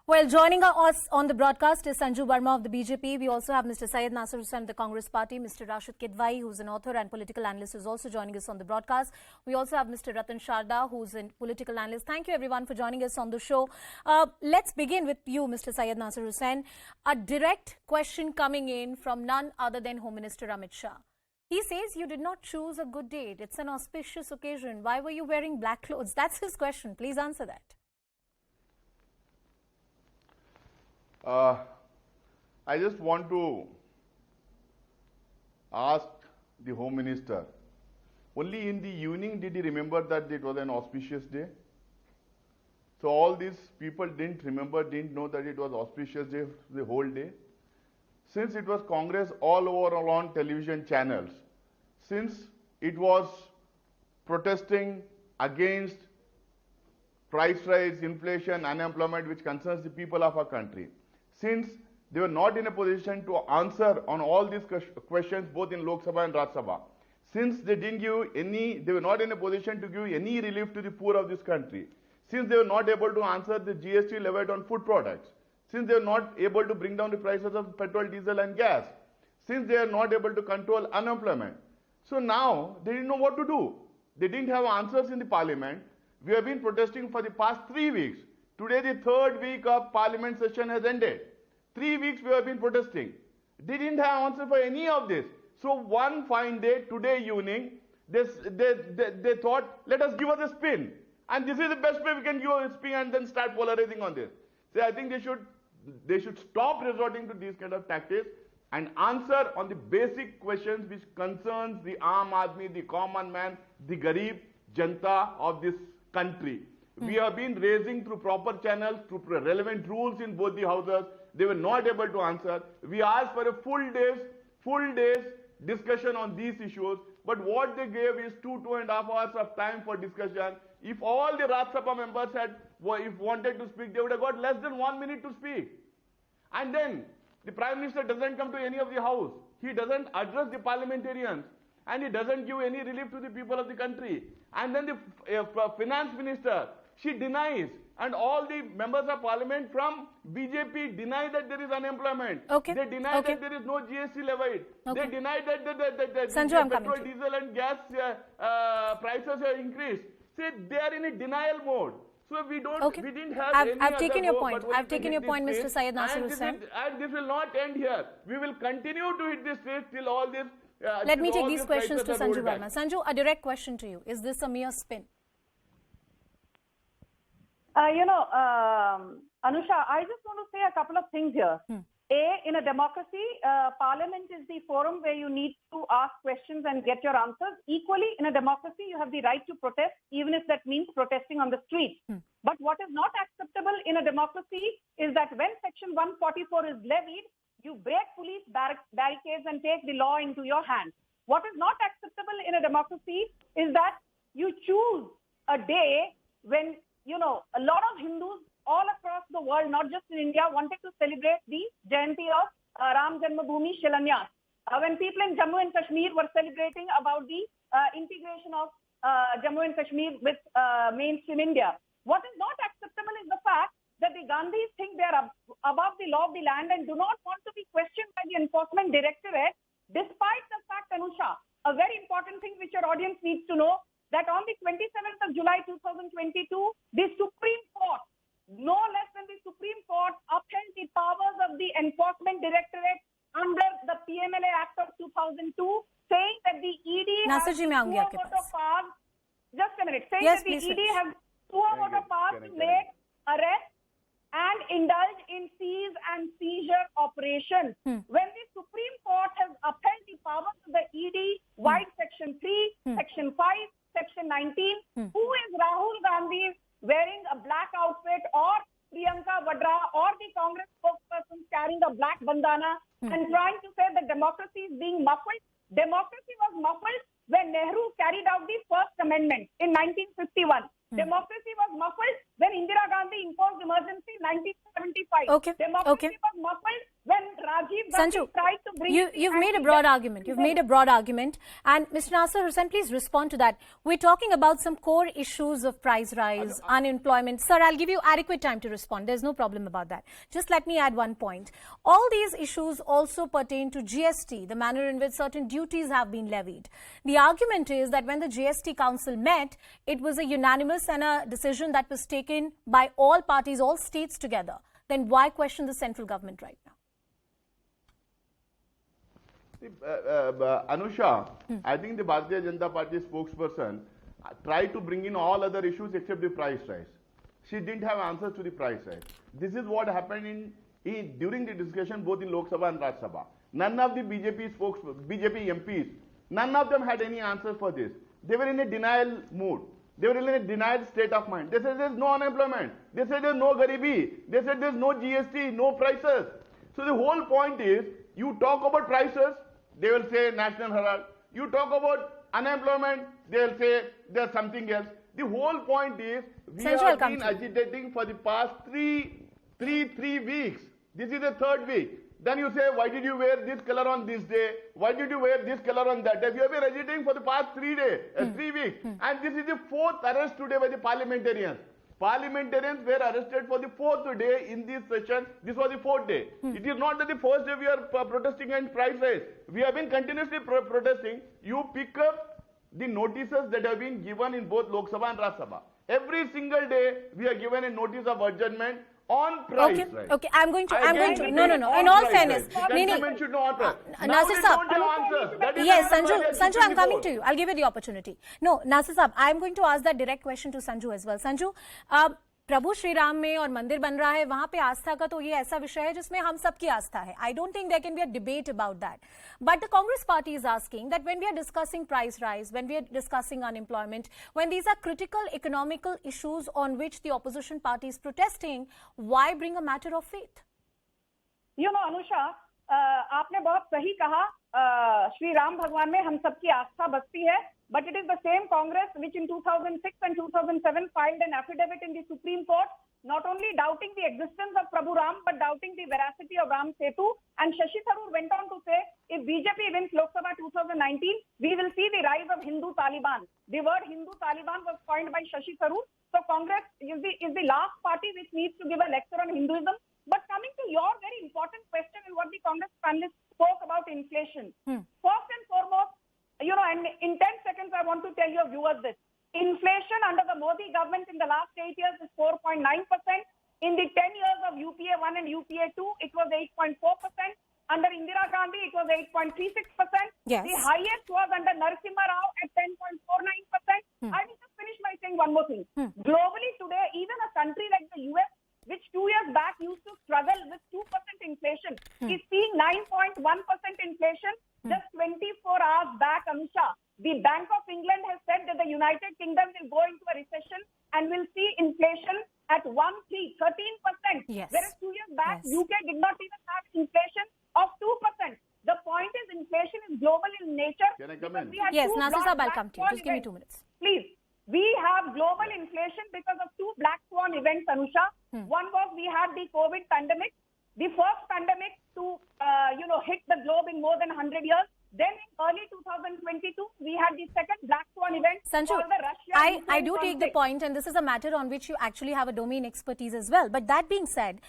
Well, joining us on the broadcast is Sanju Verma of the BJP. We also have Mr. Syed Naseer Hussain of the Congress Party, Mr. Rashid Kidwai, who's an author and political analyst, is also joining us on the broadcast. We also have Mr. Ratan Sharda, who's a political analyst. Thank you, everyone, for joining us on the show. Let's begin with you, Mr. Syed Naseer Hussain. A direct question coming in from none other than Home Minister Amit Shah. He says you did not choose a good date. It's an auspicious occasion. Why were you wearing black clothes? That's his question. Please answer that. I just want to ask the Home Minister, only in the evening did he remember that it was an auspicious day? So all these people didn't remember, didn't know that it was auspicious day the whole day? Since it was Congress all over on television channels, since it was protesting against price rise, inflation, unemployment, which concerns the people of our country, since they were not in a position to answer on all these questions both in Lok Sabha and Rajya Sabha, since they didn't give any, they were not in a position to give any relief to the poor of this country, since they were not able to answer the GST levied on food products, since they were not able to bring down the prices of petrol, diesel and gas, since they are not able to control unemployment. So now they didn't know what to do. They didn't have answers in the parliament. We have been protesting for the past 3 weeks. Today the third week of parliament session has ended. 3 weeks we have been protesting. They didn't have answer for any of this. So one fine day, today evening, they thought, let us give us a spin. And this is the best way we can give a spin and then start polarizing on this. So I think they should stop resorting to these kind of tactics and answer on the basic questions which concerns the Aam Aadmi, the common man, the Garib Janta of this country. We have been raising through proper channels, through relevant rules in both the houses. They were not able to answer. We asked for a full day's discussion on these issues. But what they gave is 2.5 hours of time for discussion. If all the Rajya Sabha members if wanted to speak, they would have got less than 1 minute to speak. And then the Prime Minister doesn't come to any of the house. He doesn't address the parliamentarians. And he doesn't give any relief to the people of the country. And then the Finance Minister, she denies. And all the members of parliament from BJP deny that there is unemployment. Okay. They deny that there is no GST levied. Okay. They deny that the Sanju, petrol, diesel and gas prices have increased. See, they are in a denial mode. So we didn't have I've taken your point. I've taken your point, Mr. Syed Naseer Hussain. And this will not end here. We will continue to hit this stage till all this. Let me take these questions to Sanju Verma. Sanju, a direct question to you. Is this a mere spin? Anusha, I just want to say a couple of things here. In a democracy, Parliament is the forum where you need to ask questions and get your answers. Equally, in a democracy, you have the right to protest, even if that means protesting on the streets. But what is not acceptable in a democracy is that when Section 144 is levied, you break police barricades and take the law into your hands. What is not acceptable in a democracy is that you choose a day when, a lot of Hindus all across the world, not just in India, wanted to celebrate the jayanti of Ram Janmabhoomi silanyas. When people in Jammu and Kashmir were celebrating about the integration of Jammu and Kashmir with mainstream India. What is not acceptable is the fact that the Gandhis think they are above the law of the land and do not want to be questioned by the Enforcement Directorate, despite the fact, Anusha, a very important thing which your audience needs to know, that on the 27th of July 2022, the Supreme Court, no less than the Supreme Court, upheld the powers of the Enforcement Directorate under the PMLA Act of 2002, saying that the ED has powers. Just a minute. Saying that the ED has powers to make arrests and indulge in seize and seizure operations. When the Supreme Court has upheld the powers of the ED, wide Section 3, Section 5, Section 19, who is Rahul Gandhi wearing a black outfit, or Priyanka or the Congress spokesperson carrying a black bandana and trying to say that democracy is being muffled? Democracy was muffled when Nehru carried out the First Amendment in 1951. Democracy was muffled when Indira Gandhi imposed emergency in 1975. Democracy was muffled when Rajiv Sanju, Gandhi tried to bring... you've made a broad argument. You've made a broad argument. And Mr. Naseer Hussain, please respond to that. We're talking about some core issues of price rise, unemployment. Sir, I'll give you adequate time to respond. There's no problem about that. Just let me add one point. All these issues also pertain to GST, the manner in which certain duties have been levied. The argument is that when the GST Council met, it was a unanimous and a decision that was taken by all parties, all states together. Then why question the central government right now? Anusha, I think the Bharatiya Janata Party spokesperson tried to bring in all other issues except the price rise. She didn't have answers to the price rise. This is what happened during the discussion both in Lok Sabha and Rajya Sabha. None of the BJP MPs, none of them had any answers for this. They were in a denial mood. They were in a denied state of mind. They said there's no unemployment. They said there's no garibi. They said there's no GST, no prices. So the whole point is, you talk about prices, they will say National Herald. You talk about unemployment, they will say there's something else. The whole point is, we have been agitating for the past three weeks. This is the third week. Then you say, why did you wear this color on this day? Why did you wear this color on that day? We have been agitating for the past 3 weeks. And this is the fourth arrest today by the parliamentarians. Parliamentarians were arrested for the fourth day in this session. This was the fourth day. It is not that the first day we are protesting against price rise. We have been continuously protesting. You pick up the notices that have been given in both Lok Sabha and Rajya Sabha. Every single day we are given a notice of adjournment on price rise. Okay, I'm going to, no. In all fairness, should know on price. Naseer Saab, yes, Sanju, I'm coming to you. I'll give you the opportunity. No, Naseer Saab, I'm going to ask that direct question to Sanju as well. Sanju, प्रभु श्री राम में और मंदिर बन रहा है, वहां पे आस्था का तो ये ऐसा विषय है जिसमें हम सबकी आस्था है. I don't think there can be a debate about that. But the Congress party is asking that when we are discussing price rise, when we are discussing unemployment, when these are critical economical issues on which the opposition party is protesting, why bring a matter of faith? You know, Anusha, आपने बहुत सही कहा, श्री राम भगवान में हम सबकी आस्था बसती है. But it is the same Congress which in 2006 and 2007 filed an affidavit in the Supreme Court, not only doubting the existence of Prabhu Ram, but doubting the veracity of Ram Setu. And Shashi Tharoor went on to say, if BJP wins Lok Sabha 2019, we will see the rise of Hindu Taliban. The word Hindu Taliban was coined by Shashi Tharoor. So Congress is the last party which needs to give a lecture on Hinduism. But coming to your very important question and what the Congress panelists spoke about inflation. First and foremost, you know, and in 10 seconds, I want to tell your viewers this. Inflation under the Modi government in the last 8 years is 4.9%. In the 10 years of UPA 1 and UPA 2, it was 8.4%. Under Indira Gandhi, it was 8.36%. Yes. The highest was under Narasimha Rao at 10.49%. I will just finish by saying one more thing. Globally today, even a country like the US, which 2 years back used to struggle with 2% inflation, is seeing 9.1% inflation. Just 24 hours back, Anusha, the Bank of England has said that the United Kingdom will go into a recession and will see inflation at 13%. Yes. Whereas 2 years back, UK did not even have inflation of 2%. The point is inflation is global in nature. Can I come in? Yes, Naseer Saab, I'll come to you. Just give me 2 minutes. Please. We have global inflation because of two black swan events, Anusha. One was we had the COVID pandemic, the first pandemic to hit the globe in more than 100 years. Then in early 2022, we had the second black swan event. Sanju, I do take the point, and this is a matter on which you actually have a domain expertise as well. But that being said,